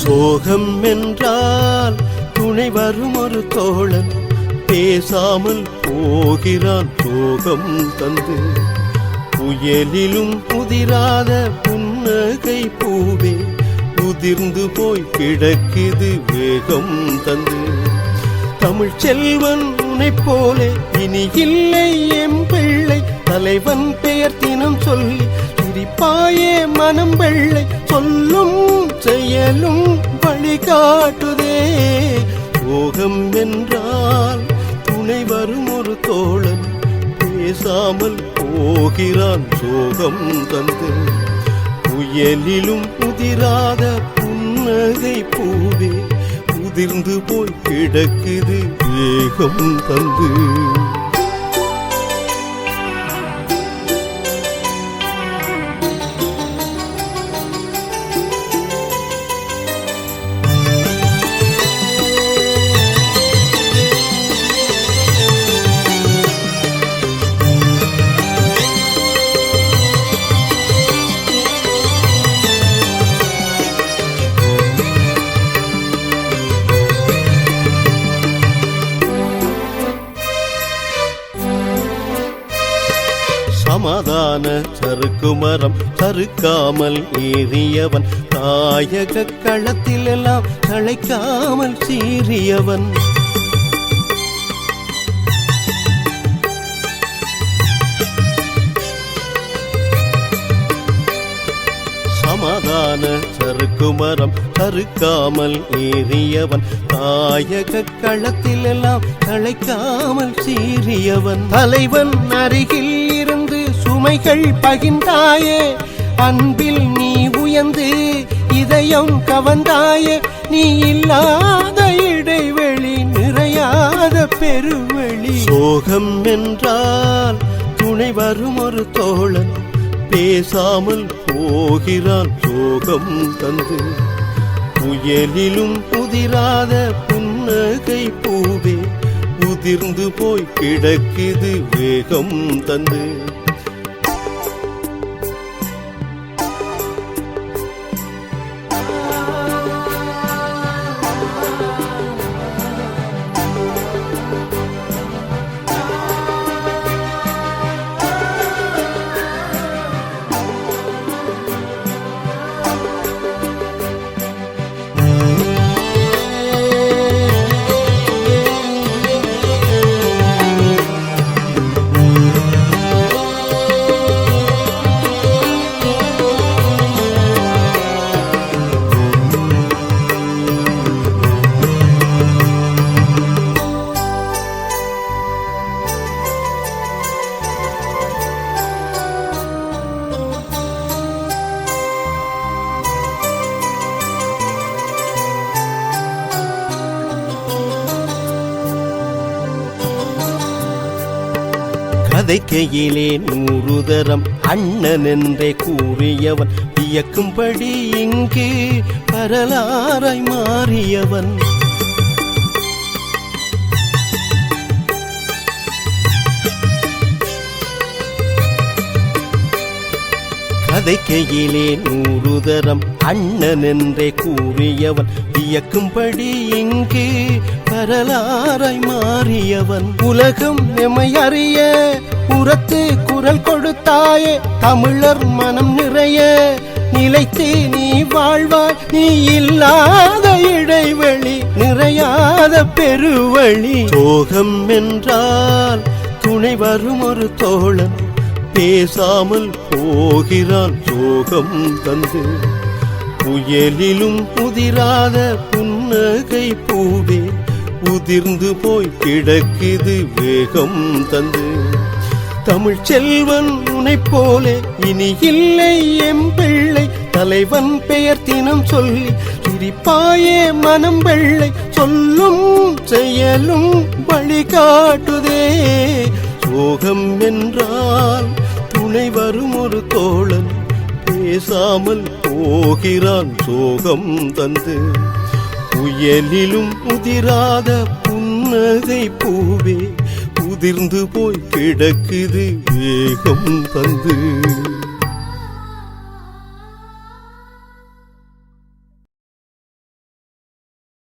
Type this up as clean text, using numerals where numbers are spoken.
சோகம் என்றால் துணை வரும் ஒரு தோழன், பேசாமல் போகிறான் சோகம் தந்து. புயலிலும் புதிராத புன்னகை பூவே, உதிர்ந்து போய் கிடக்குது வேகம் தந்து. தமிழ் செல்வன் உன்னை போலே இனி இல்லை எம் பிள்ளை, தலைவன் பெயர் தினம் சொல்லி சிரிப்பாயே மனம் வெள்ளை. சொல்லும் செயலும் வழிகாட்டுதே. சோகம் என்றால் துணை வரும் ஒரு தோழன், பேசாமல் போகிறான் சோகம் தந்து. புயலிலும் உதிராத புன்னகை பூவே, உதிர்ந்து போய் கிடக்குது வேகம் தந்து. சமாதான சறுக்கு மரம் சறுக்காமல் ஏறியவன், தாயக களத்தில் எல்லாம் தழைக்காமல் சீறியவன். சமாதான சறுக்கு மரம் சறுக்காமல் ஏறியவன், தாயக களத்தில் எல்லாம் தழைக்காமல் சீறியவன். தலைவன் அருகில் இருந்து சுமைகள் பகிர்ந்தாயே, அன்பில் நீ உயர்ந்து இதயம் கவர்ந்தாயே. நீ இல்லாத இடைவெளி நிறையாத பெருவெளி. சோகம் என்றால் துணை வரும் ஒரு தோழன், பேசாமல் போகிறான் சோகம் தந்து. புயலிலும் புதிராத புன்னகை பூவே, உதிர்ந்து போய் கிடக்குது வேகம் தந்து. கதைக்கையிலே 100 தரம் அண்ணன் என்றே கூறியவன், வியக்கும்படி இங்கு வரலாறாய் மாறியவன். கதைக்கையிலே 100 தரம் அண்ணன் என்றே கூறியவன், வியக்கும்படி இங்கு வரலாறாய் மாறியவன். உலகம் எமை அறிய உரத்து குரல் கொடுத்தாயே, தமிழர் மனம் நிறைய நிலைத்து நீ வாழ்வாய். நீ இல்லாத இடைவெளி நிறையாத பெருவழி. சோகம் என்றால் துணை வரும் ஒரு தோழன், பேசாமல் போகிறான் சோகம் தந்து. புயலிலும் உதிராத புன்னகை பூவே, உதிர்ந்து போய் கிடக்குது வேகம் தந்து. தமிழ் செல்வன் உன்னை போலே இனி இல்லை எம் பிள்ளை, தலைவன் பெயர் தினம் சொல்லி சிரிப்பாயே மனம் வெள்ளை. சொல்லும் செயலும் வழிகாட்டுதே. சோகம் என்றால் துணை வரும் ஒரு தோழன், பேசாமல் போகிறான் சோகம் தந்து. புயலிலும் உதிராத புன்னகை பூவே, உதிர்ந்து போய் கிடக்குது வேகம் தந்து.